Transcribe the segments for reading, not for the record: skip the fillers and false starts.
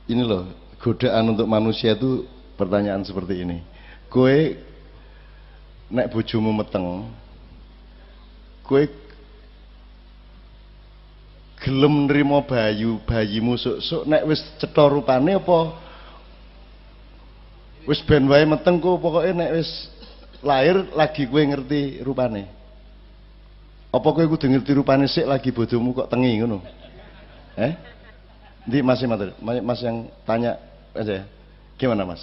ini loh, godaan untuk manusia itu pertanyaan seperti ini. Kowe nek bojomu meteng, kowe gelem nrimo bayimu sok-sok nek wis cetha rupane apa wis ben wae meteng kok pokoke nek wis lahir lagi kowe ngerti rupane. Apa kowe kudu ngerti rupane sik lagi bojomu kok tengi ngono? Ndi Mas matur, Mas yang tanya aja ya. Gimana Mas?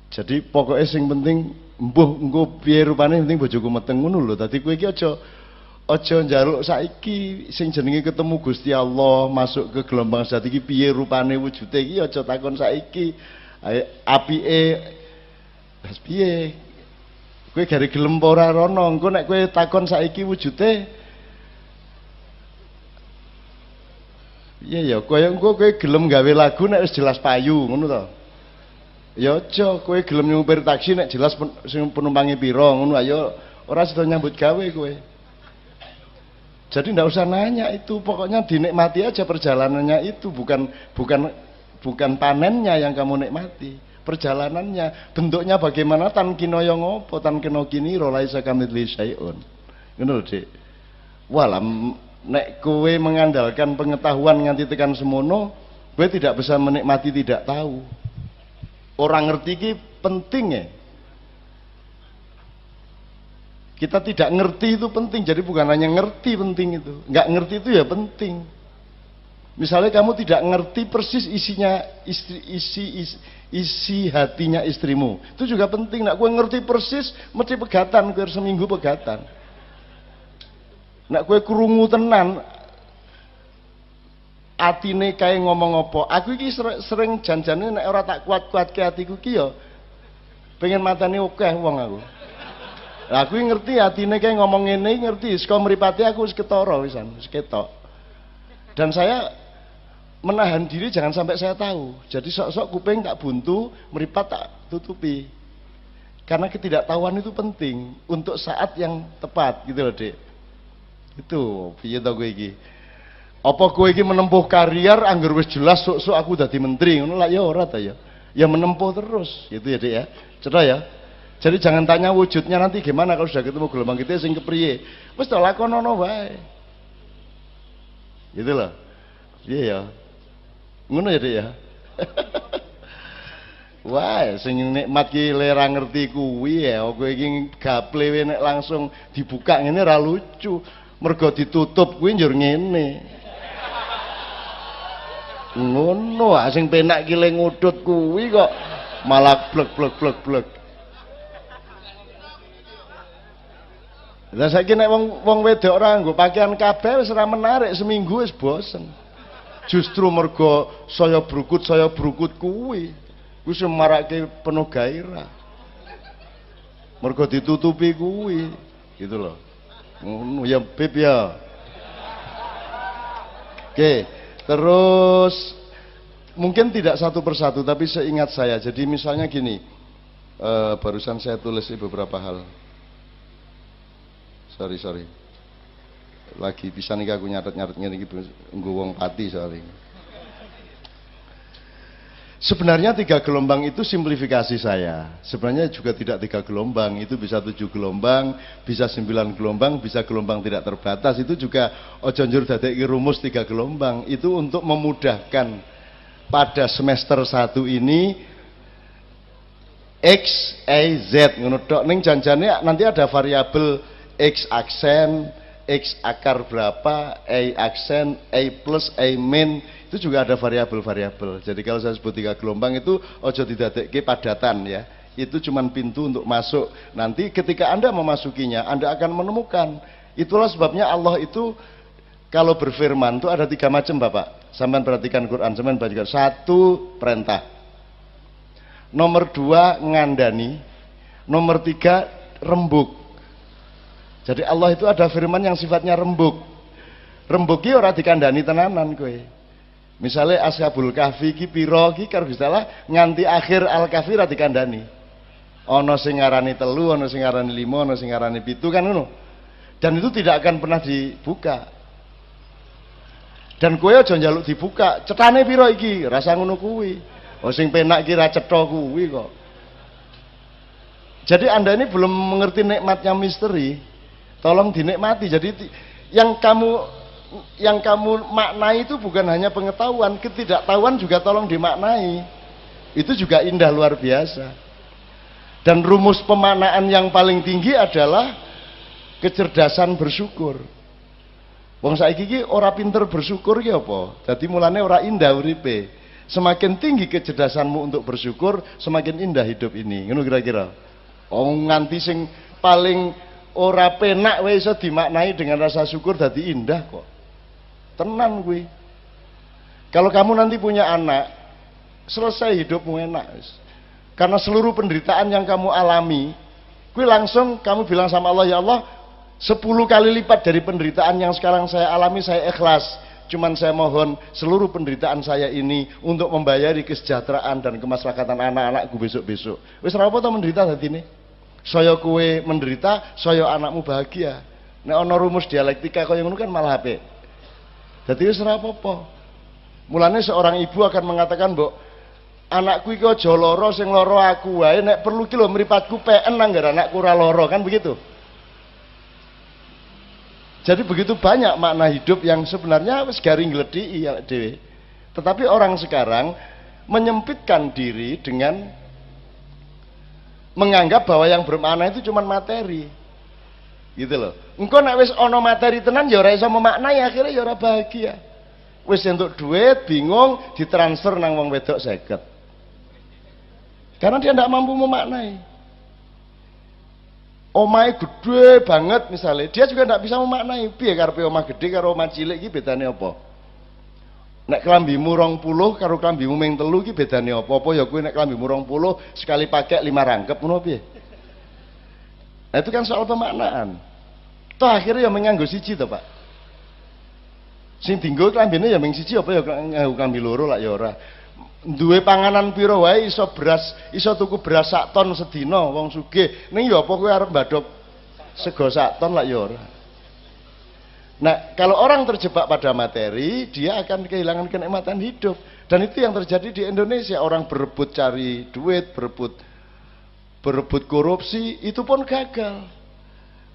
Jadi pokoknya sing penting mbuh engko piye rupane penting bojoku meteng ngono lho. Dadi kowe iki aja njaluk saiki sing jenenge ketemu Gusti Allah masuk ke gelombang zat iki piye rupane wujude iki aja takon saiki. Apike wis piye? Kowe gare gelem apa ora rono, engko nek kowe takon saiki wujude iya ya, kaya engko kowe gelem gawe lagu nek wis jelas payu, ngono to. Ya aja kowe gelem nyupir taksi nek jelas sing penumpange pira, ngono ayo ora sida nyambut gawe kowe. Jadi ndak usah nanya itu, pokoknya dinikmati aja perjalanannya itu, bukan panennya yang kamu nikmati, perjalanannya. Bentuknya bagaimana tan kinoyo ngopo, tan kena kini laisa kamitsli syai'un. Ngono lho, Dik. Walam nek kowe mengandalkan pengetahuan nganti tekan semono, kowe tidak bisa menikmati tidak tahu. Orang ngerti iki penting ya. Kita tidak ngerti itu penting, jadi bukan hanya ngerti penting itu, nggak ngerti itu ya penting. Misalnya kamu tidak ngerti persis isinya isi hatinya istrimu, itu juga penting. Nak gue ngerti persis, mesti pegatan, gue seminggu pegatan. Nak gue krungu tenan, atine kayak ngomong apa. Aku iki sering janjane nek ora tak kuat-kuat ke hatiku ki yo pengen matane akeh wong aku. Lah aku ngerti atine kayak ngomong ngene ngerti, saka mripate aku wis ketara wisan, wis ketok. Dan saya menahan diri jangan sampai saya tahu. Jadi sok-sok kuping tak buntu, mripat tak tutupi. Karena ketidaktahuan itu penting untuk saat yang tepat gitu loh, Dik. Itu piye to kowe iki? Apa kowe iki menempuh karier anggar wis jelas sok-sok aku dadi menteri ngono lah ya ora ta ya. Ya menempuh terus gitu ya, Dik ya. Cetha ya. Jadi jangan tanya wujudnya nanti gimana kalau sudah ketemu gelombang kita sing kepriye. Wis tak lakonono wae. Gitu loh. Iya ya. Ngono ya, Dik ya. Wah, sing nikmat ki lera ngerti kuwi ya. Kowe iki gaple nek langsung dibuka ngene ra lucu. Mergo ditutup kuwi njur ngene. Ngono ah sing penak ki le ngudut kuwi kok malah blek. Lah saiki nek wong wedok ora nggo pakaian kabeh wis ora menarik, seminggu wis bosen. Justru mergo saya brukut kuwi wis marake penuh gairah. Mergo ditutupi kuwi, gitu loh. Ngono ya Beb ya. Oke, terus mungkin tidak satu persatu tapi seingat saya. Jadi misalnya gini, barusan saya tulis beberapa hal. Sorry. Lagi bisa nih aku nyatet ngene iki nggo wong pati soalnya. Sebenarnya 3 gelombang itu simplifikasi saya. Sebenarnya juga tidak 3 gelombang, itu bisa 7 gelombang, bisa 9 gelombang, bisa gelombang tidak terbatas. Itu juga ojo njur dadeki rumus 3 gelombang. Itu untuk memudahkan pada semester 1 ini X, Y, Z ngono tok. Ning janjane nanti ada variabel X aksen, X akar berapa, Y aksen, Y plus, Y min, itu juga ada variabel-variabel. Jadi kalau saya sebut 3 gelombang itu ojo didadekke padatan ya. Itu cuman pintu untuk masuk. Nanti ketika Anda memasukinya, Anda akan menemukan. Itulah sebabnya Allah itu kalau berfirman itu ada 3 macam Bapak. Sampean perhatikan Quran, sampean baca. 1 perintah. Nomor 2 ngandani. Nomor 3 rembuk. Jadi Allah itu ada firman yang sifatnya rembuk. Rembuk ki ora dikandani tenanan kowe. Misale Ashabul Kahfi ki pira ki karo Gustilah nganti akhir Al-Kahfi ora dikandani. Ana sing ngarani 3, ana sing ngarani 5, ana sing ngarani 7 kan ngono. Dan itu tidak akan pernah dibuka. Dan kowe aja njaluk dibuka. Cetane piro iki? Rasa ngono kuwi. Oh sing penak iki ra cetha kuwi kok. Jadi Anda ini belum mengerti nikmatnya misteri. Tolong dinikmati. Jadi yang kamu maknai itu bukan hanya pengetahuan, ketidaktahuan juga tolong dimaknai. Itu juga indah luar biasa. Dan rumus pemaknaan yang paling tinggi adalah kecerdasan bersyukur. Wong saiki iki ora pinter bersyukur ki apa? Dadi mulane ora indah uripe. Semakin tinggi kecerdasanmu untuk bersyukur, semakin indah hidup ini. Ngono kira-kira. Oh nganti sing paling ora penak wae iso dimaknai dengan rasa syukur dadi indah kok. Tenan kuwi. Kalau kamu nanti punya anak, selesai hidupmu enak. Karena seluruh penderitaan yang kamu alami, kuwi langsung kamu bilang sama Allah, ya Allah, 10 kali lipat dari penderitaan yang sekarang saya alami, saya ikhlas. Cuman saya mohon seluruh penderitaan saya ini untuk membayari kesejahteraan dan kemaslahatan anak-anakku besok-besok. Wis ora apa to menderita dadine. Saya kowe menderita, saya anakmu bahagia. Nek ana rumus dialektika kaya ngono kan malah apik. Dadi wis ora apa-apa. Mulane seorang ibu akan mengatakan, "Mbok, anakku iki aja lara, sing lara aku wae, nek perlu ki lho mripatku peken nanggar anakku ora lara," kan begitu. Jadi begitu banyak makna hidup yang sebenarnya wis garing gledhi ya dhewe. Tetapi orang sekarang menyempitkan diri dengan menganggap bahwa yang bermakna itu cuma materi. Gitu loh. Engko nek wis ana materi tenan ya ora iso memaknai, akhirnya ya ora bahagia. Wis entuk duit, bingung, ditransfer nang wong wedok 50. Karena dia tidak mampu memaknai. Omahe gede banget misalnya, dia juga tidak bisa memaknai. Piye karepe omah gede karo omah cilik iki bedane apa? Nek klambimu 20 karo klambimu ming 3 iki bedane apa? Apa ya kuwi nek klambimu 20 sekali pakai 5 rangkep ngono piye? Nah, itu kan soal pemaknaan. Toh akhirnya ya menganggo siji to, Pak. Sing dienggo klambine ya ming siji apa ya nganggo klambi loro lak ya ora. Duwe panganan piro wae iso beras, iso tuku beras sak ton sedina wong sugih. Ning ya apa kowe arep mbadhok sego sak ton lak ya ora. Nah, kalau orang terjebak pada materi, dia akan kehilangan kenikmatan hidup. Dan itu yang terjadi di Indonesia. Orang berebut cari duit, berebut korupsi, itu pun gagal.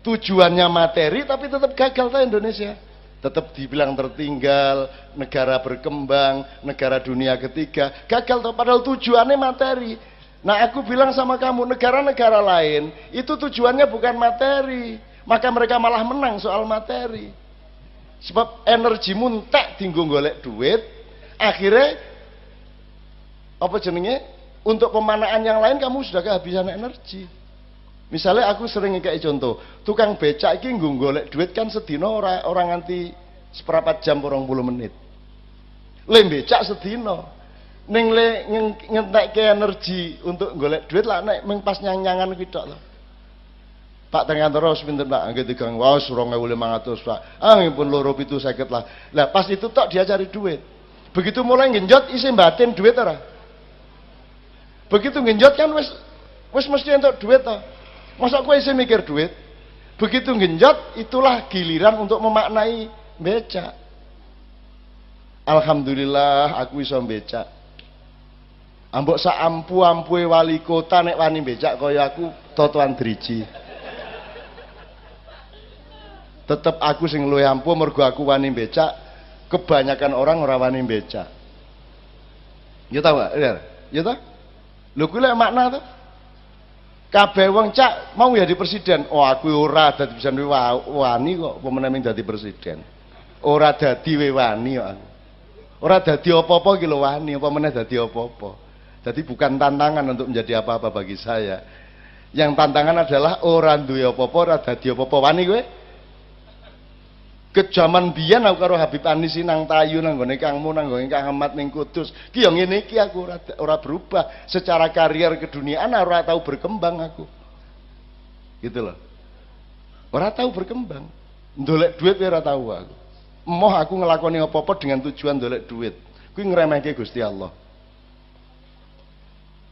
Tujuannya materi tapi tetap gagal tuh Indonesia. Tetap dibilang tertinggal, negara berkembang, negara dunia ketiga, gagal tuh, padahal tujuannya materi. Nah, aku bilang sama kamu, negara-negara lain itu tujuannya bukan materi, maka mereka malah menang soal materi. Sebab energimu entek dinggo golek duit, akhirnya apa jenenge? Untuk pemanaan yang lain kamu sudah kehabisan energi. Misalnya aku sering ngekei contoh, tukang becak iki nggo golek duit kan sedina orang nganti seperempat jam 20 menit. Le becak sedina. Ning le ngentekke energi untuk golek duit lah nek mung pas nyang-nyangan kuwi tok lho. Pak Tengantara pinten Pak? Nggih 3 wae 2500 Pak. Ah pun 2,750 lah. Lah pas itu tok dia cari duit. Begitu mulai ngenjot isi batin duit ora? Begitu ngenjot kan wis mesti entuk duit to. Masa kowe isih mikir duit? Begitu ngenjot itulah giliran untuk memaknai becak. Alhamdulillah aku iso becak. Ambok sak ampu-ampue wali kota nek wani becak kaya aku totoan driji. Tetep aku sing luwih ampuh mergo aku wani becak. Kebanyakan orang ora wani becak. Ya ta, Pak? Ya ta? Lho kuwi lek makna to. Kabeh wong cak mau jadi presiden. Oh aku ora dadi bisa wani kok pemenang dadi presiden. Ora dadi wani kok aku. Ora dadi apa-apa ki lho wani, apa meneh dadi apa-apa. Jadi bukan tantangan untuk menjadi apa-apa bagi saya. Yang tantangan adalah orang duwe apa-apa, ora dadi apa-apa. Wani kowe? Ke jaman biyen aku karo Habib Anisi nang Tayu nang gone Kangmu nang gone Kang Ahmad ning Kudus. Ki yo ngene iki aku ora berubah. Secara karier keduniaan ora tahu berkembang aku. Gitu loh. Ora tahu berkembang. Ndolek duit ora tahu aku. Emoh aku ngelakoni apa-apa dengan tujuan ndolek duit. Kuwi ngremehke Gusti Allah.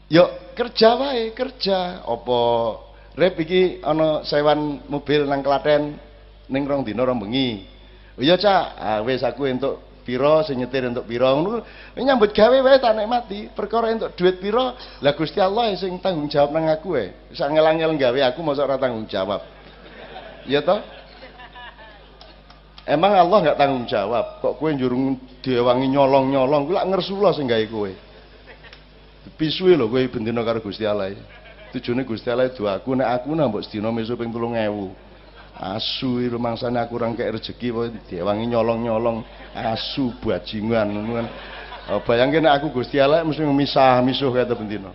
Yuk kerja wae, kerja. Apa rep iki ana sewan mobil nang Klaten ning 2 dina 2 bengi. Iya Cak, wis aku entuk piro, sing nyetir entuk piro ngono. Nyambut gawe wae tak nikmati. Perkara entuk duit piro, lah Gusti Allah sing tanggung jawab nang aku wae. Sak ngel-ngel gawe aku mosok ora tanggung jawab. Ya toh? Emang Allah nggak tanggung jawab? Kok kowe njurung diwangi nyolong-nyolong, kuwi lak ngersula sing gawe kowe. Pisuwe lho kowe bendina karo Gusti Allah. Tujune Gusti Allah doaku nek aku mbok sedina mesu ping 3000. Asu iki rumangsane aku ora kek rezeki wae diwangi nyolong-nyolong asu bajingan ngono kan. Bayangke nek aku Gusti Allah mesti misah-misuh kaya bendina.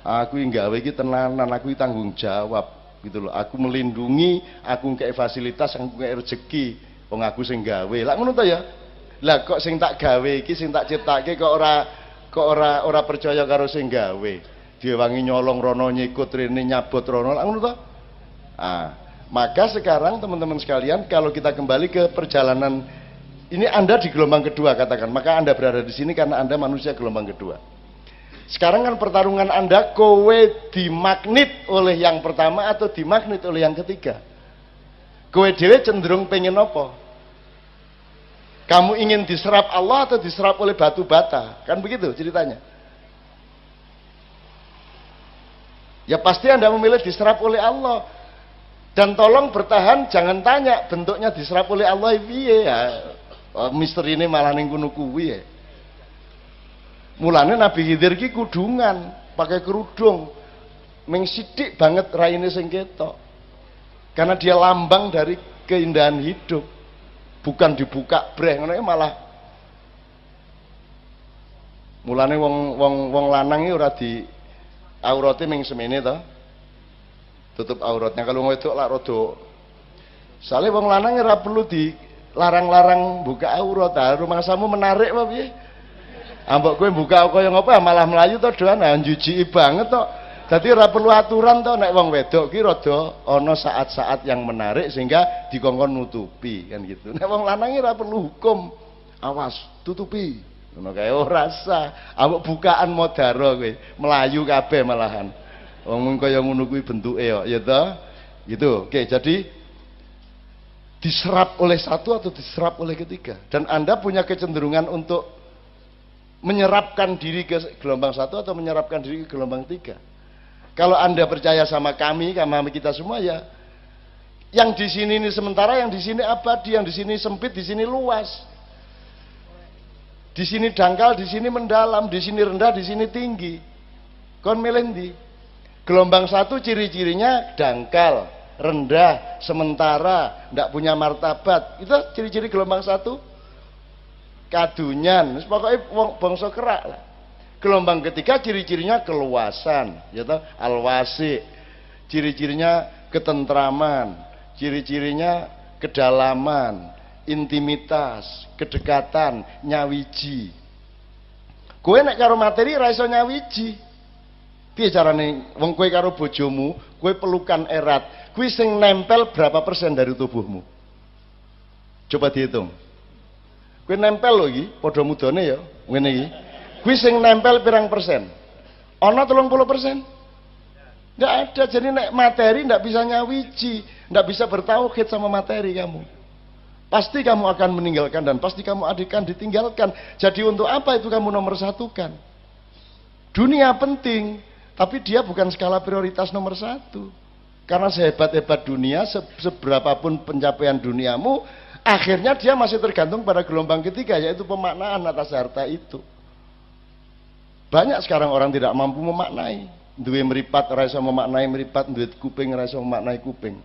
Aku iki gawe iki tenanan, aku iki tanggung jawab gitu loh. Aku melindungi, aku kek fasilitas, aku kek rezeki. Wong aku sing gawe. Lah ngono ta ya? Lah kok sing tak gawe iki sing tak ciptake kok ora percaya karo sing gawe. Diwangi nyolong rono nyikut rene nyabot rono. Lah ngono ta? Maka sekarang teman-teman sekalian, kalau kita kembali ke perjalanan ini, Anda di gelombang kedua katakan, maka Anda berada di sini karena Anda manusia gelombang kedua. Sekarang kan pertarungan Anda, kowe dimagnet oleh yang pertama atau dimagnet oleh yang ketiga? Kowe dhewe cenderung pengen apa? Kamu ingin diserap Allah atau diserap oleh batu bata? Kan begitu ceritanya. Ya pasti Anda memilih diserap oleh Allah. Dan tolong bertahan, jangan tanya bentuknya diserap oleh Allah piye ya. Misteri ini malah ning kono kuwi ya. Mulane Nabi Khidir ki kudungan, pakai kerudung. Ming sithik banget raine sing ketok. Karena dia lambang dari keindahan hidup. Bukan dibuka breh ngono malah. Mulane wong lanang iki ora di aurate ming semene to. Tutup auratnya. Kalau wedok lak rada sale wong lanang ora perlu dilarang-larang buka aurat. Rumangsamu menarik apa piye? Ambek kowe buka kaya ngapa malah melayu to doan njujiki banget to. Dadi ora perlu aturan to nek wong wedok ki rada ana saat-saat yang menarik sehingga dikongkon nutupi kan gitu. Nek wong lanang ora perlu hukum. Awas, tutupi. Ngono kae ora sah. Ambek bukaan modaro kowe, melayu kabeh malahan. Wong kaya ngono kuwi bentuke kok ya toh. Gitu. Oke, jadi diserap oleh satu atau diserap oleh ketiga. Dan Anda punya kecenderungan untuk menyerapkan diri ke gelombang satu atau menyerapkan diri ke gelombang tiga. Kalau Anda percaya sama kami, sama kita semua ya, yang di sini ini sementara, yang di sini abadi, yang di sini sempit, di sini luas. Di sini dangkal, di sini mendalam, di sini rendah, di sini tinggi. Kon milih ndi? Gelombang satu ciri-cirinya dangkal, rendah, sementara, tidak punya martabat. Itu ciri-ciri gelombang satu. Kadunyan, pokoknya bangsa kerak lah. Gelombang ketiga ciri-cirinya keluasan, ya toh, alwasi. Ciri-cirinya ketentraman, ciri-cirinya kedalaman, intimitas, kedekatan, nyawiji. Kowe nek karo materi ra iso nyawiji. Piye carane wong kowe karo bojomu, kowe pelukan erat, kuwi sing nempel berapa persen dari tubuhmu? Coba dihitung. Kowe nempel lho iki, padha mudane ya, ngene iki. Kuwi sing nempel pirang persen? Ana 30%? Enggak ada. Jadi nek materi ndak bisa nyawiji, ndak bisa bertauhid sama materi kamu. Pasti kamu akan meninggalkan dan pasti kamu akan ditinggalkan. Jadi untuk apa itu kamu nomor satukan? Dunia penting, tapi dia bukan skala prioritas nomor satu. Karena sehebat-hebat dunia, seberapapun pencapaian duniamu, akhirnya dia masih tergantung pada gelombang ketiga, yaitu pemaknaan atas harta itu. Banyak sekarang orang tidak mampu memaknai. Duwe meripat ora iso memaknai meripat, duwe kuping ora iso memaknai kuping.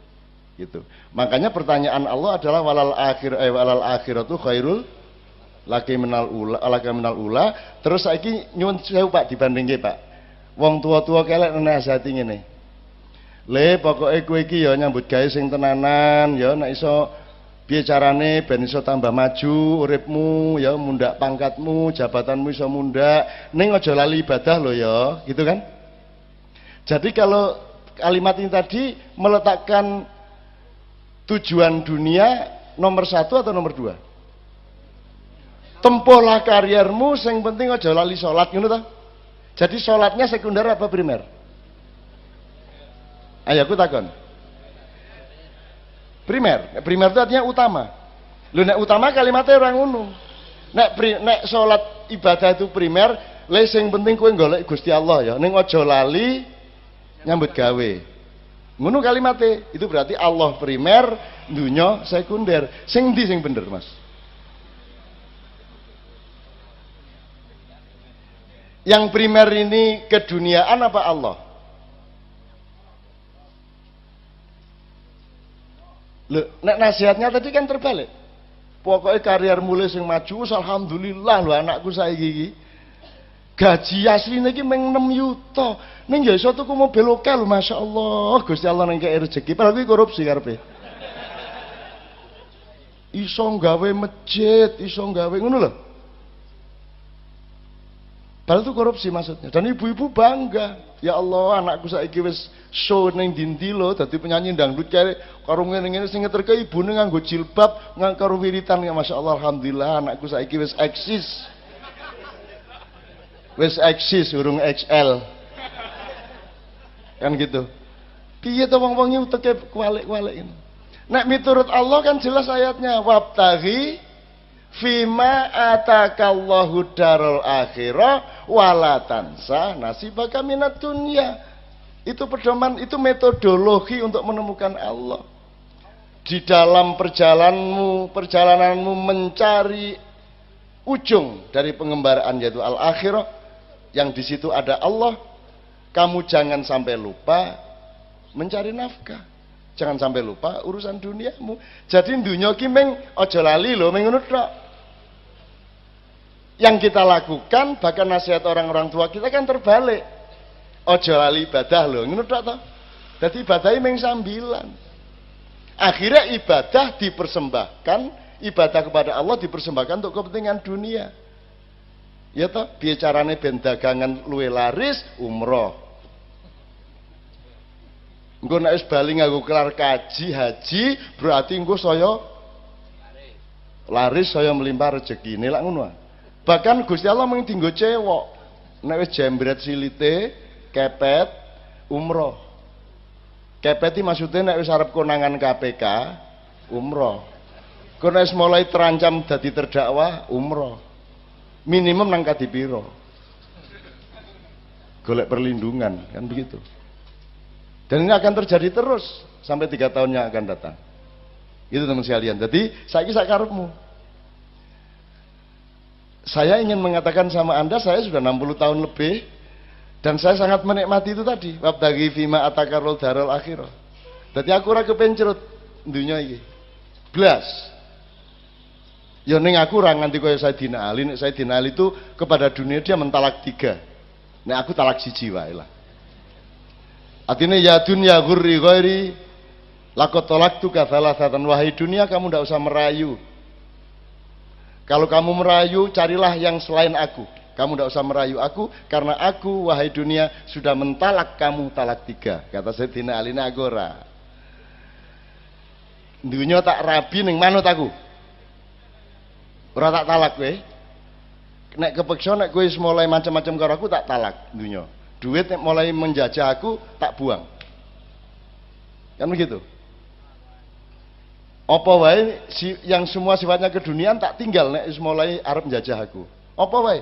Gitu. Makanya pertanyaan Allah adalah walal akhiratu khairul laki minal ula. Terus saiki nyuwun sewu Pak dibandingke Pak. Wong tua-tua kelek nasihati ngene. Le pokoke kowe iki ya nyambut gawe sing tenanan ya nek iso piye carane ben iso tambah maju uripmu ya, mundak pangkatmu, jabatanmu iso mundak, ning aja lali ibadah lo ya, gitu kan? Jadi kalau kalimat ini tadi meletakkan tujuan dunia nomor satu atau nomor dua? Tempuhlah kariermu, sing penting aja lali sholat, ngono ta? Jadi sholatnya sekunder apa primer? Ayo aku takon. Primer itu artinya utama. Lho nek utama kalimatnya orang ngono. Nek salat ibadah itu primer, le sing penting kowe golek Gusti Allah ya. Ning aja lali nyambut gawe. Ngono kalimatnya. Itu berarti Allah primer, dunya sekunder. Sing ndi sing bener, Mas? Yang primer ini keduniaan apa Allah? Loh, nek nasihatnya tadi kan terbalik. Pokoknya karier mulai sing maju, alhamdulillah lho anakku saiki iki. Gaji asline iki meng 6 yuta. Ning ya iso tuku mobil oke lho, masyaallah. Gusti Allah nang kei rezeki. Padahal kuwi korupsi karepe. Iso gawe masjid, iso gawe ngono lho. Padahal itu korupsi maksudnya. Dan ibu-ibu bangga. Ya Allah, anakku saiki wis show ning ndi lho dadi penyanyi dangdut karo ngene-ngene sing ngeterke ibune nganggo jilbab, karo wiritan ya masyaallah alhamdulillah anakku saiki wis eksis. Wis eksis urung XL. Kan gitu. Piye to wong-wong iki uteke kualik-kualik ini. Nek miturut Allah kan jelas ayatnya wabtaghi fima atakallahu darul akhirah wala tansa nasibaka minad dunya. Itu pedoman, itu metodologi untuk menemukan Allah. Di dalam perjalananmu mencari ujung dari pengembaraan yaitu al-akhirah, yang di situ ada Allah, kamu jangan sampai lupa mencari nafkah. Jangan sampai lupa urusan duniamu. Jadi dunia ki meng aja lali lho, meng ngono tok. Yang kita lakukan, bahkan nasihat orang-orang tua kita kan terbalik. Ojo lali ibadah lho, ngono tok to. Dadi ibadahe mung sambilan. Akhirnya ibadah dipersembahkan, ibadah kepada Allah dipersembahkan untuk kepentingan dunia. Ya toh, piye carane ben dagangan luwe laris, umroh. Engko nek wis bali nganggo kelar kaji, haji, berarti engko saya laris, saya melimpah rezeki. Nek ngono. Bahkan Gusti Allah mung dienggo cewek. Nek wis jembret silite, kepet, umroh. Kepet iki maksudnya nek wis arep konangan KPK, umroh. Kok nek wis mulai terancam dadi terdakwa, umroh. Minimum nang kadipiro. Golek perlindungan, kan begitu. Dan ini akan terjadi terus sampai 3 tahun yang akan datang. Itu teman sekalian. Jadi saiki sak karepmu. Saya ingin mengatakan sama Anda, saya sudah 60 tahun lebih dan saya sangat menikmati itu tadi. Wabtaghi fima atakarul darul akhirah. Dadi aku ora kepencerut dunya iki. Blas. Ya ning aku ora nganti kaya Sayyidina Ali. Nek Sayyidina Ali itu kepada dunia dia mentalak 3. Nek aku talak 1 wae lah. Artinya ya dunya ghurri ghairi laqad talaqtuka thalathatan, wahai dunia kamu tidak usah merayu. Kalau kamu merayu, carilah yang selain aku. Kamu tidak usah merayu aku, karena aku, wahai dunia, sudah mentalak kamu talak 3. Kata Sayyidina Ali Agora. Dunia tak rabi ning manut aku. Ora tak talak kowe. Nek kepeksa nek kowe mulai macam-macam karo aku tak talak dunia. Duit nek mulai menjajah aku tak buang. Kan begitu. Apa wae yang semua sifatnya keduniaan tak tinggal nek mulai arep menjajah aku. Apa wae?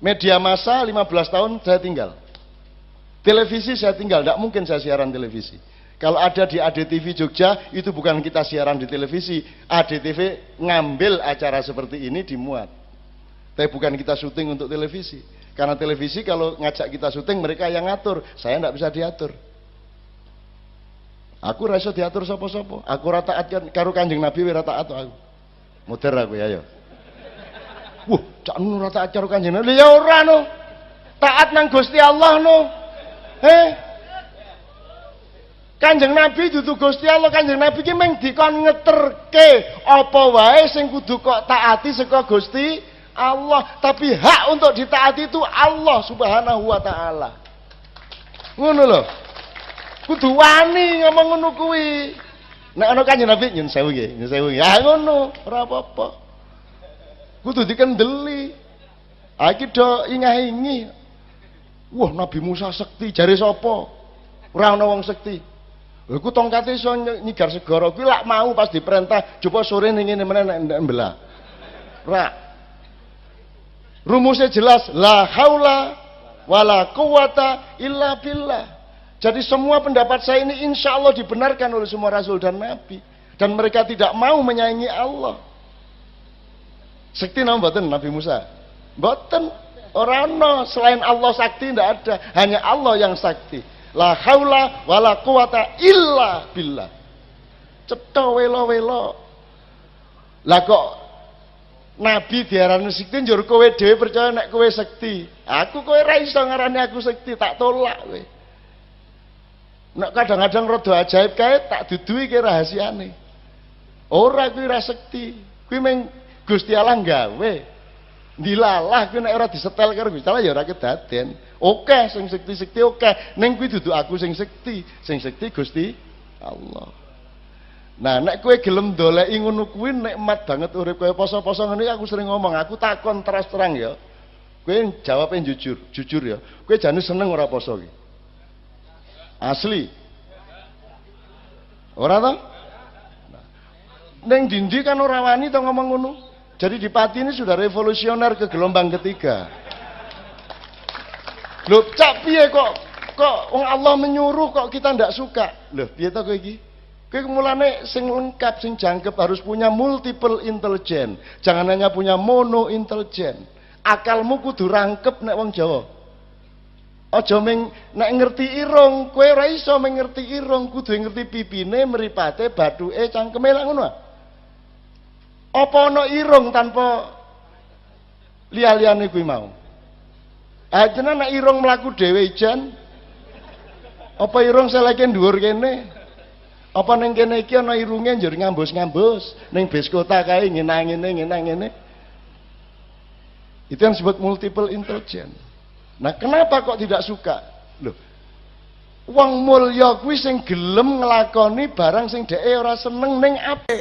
Media massa 15 tahun saya tinggal. Televisi saya tinggal, tidak mungkin saya siaran televisi. Kalau ada di ADTV Jogja, itu bukan kita siaran di televisi. ADTV ngambil acara seperti ini dimuat. Tapi bukan kita syuting untuk televisi. Karena televisi kalau ngajak kita syuting, mereka yang ngatur. Saya tidak bisa diatur. Aku rasa diatur sopo-sopo. Aku rata taat karo Kanjeng Nabi rata taat aku. Muter aku ya. Wah, cak nu rata taat karo Kanjeng Nabi. Ya ora no. Taat nang Gusti Allah no. Kanjeng Nabi dudu Gusti Allah, Kanjeng Nabi ki mung dikon ngeterke apa wae sing kudu kok taati saka Gusti Allah, tapi hak untuk ditaati itu Allah Subhanahu wa taala. Ngono lho. Kudu wani ngomong ngono kuwi. Nek ana Kanjeng Nabi nyun sewu nggih, nyun sewu. Ya ngono, ora apa-apa. Kudu dikendeli. Ha iki do ingah-ingi. Wah, Nabi Musa sekti, jare sapa? Ora ana wong sekti. Lha ku tongkate iso nyigar segara kuwi lak mau pas diperintah coba sore ning ngene meneh nek mbelah. Ora. Rumusnya jelas, la haula wala quwata illa billah. Jadi semua pendapat saya ini insya Allah dibenarkan oleh semua Rasul dan Nabi. Dan mereka tidak mau menyaingi Allah. Sekti nama mboten Nabi Musa? Mboten. Orang no, selain Allah sakti tidak ada. Hanya Allah yang sakti. La haula wala quwata illa billah. Cetha welo-welo. Lah kok Nabi diarani sekti njur kowe dhewe percaya nek kowe sekti. Aku kowe ra iso ngarani aku sekti, tak tolak kowe. Nek kadang-kadang rada ajaib kae tak duduhi ki rahasiane. Ora kuwi ra sekti. Kuwi meng Gusti Allah gawe. Dilalah kuwi nek ora disetel karo Gusti Allah ya ora kedaden. Oke sing sekti-sekti oke. Ning kuwi dudu aku sing sekti. Sing sekti Gusti Allah. Nah, nek kowe gelem doleki ngono kuwi nikmat banget urip kowe poso-poso ngene aku sering ngomong, aku takon terus terang ya. Kowe jawabnya jujur ya. Kowe jane seneng ora poso iki? Asli. Ora to? Ning dindi kan ora wani to ngomong ngono. Jadi di Pati ini sudah revolusioner ke gelombang ketiga. Loh, cak piye kok wong Allah menyuruh kok kita ndak suka? Loh, piye to kowe iki? Kowe mulane sing lengkap, sing jangkep harus punya multiple intelligence. Jangan hanya punya mono intelligence. Akalmu kudu rangkep nek wong Jawa. Aja meng nek ngerti irung, kowe ora iso mengerti irung, kudu ngerti pipine, mripate, bathuke, cangkeme lak ngono. Apa ana irung tanpa liya-liyane kuwi mau? Ajene nek irung mlaku dhewe ijan. Apa irung seleke dhuwur kene? Apa ning kene iki ana irunge njur ngambus-ngambus, ning bis kota kae ngene. Itu yang disebut multiple intelligence. Nah, kenapa kok tidak suka? Loh. Wong mulya kuwi sing gelem nglakoni barang sing dhek ora seneng ning apik.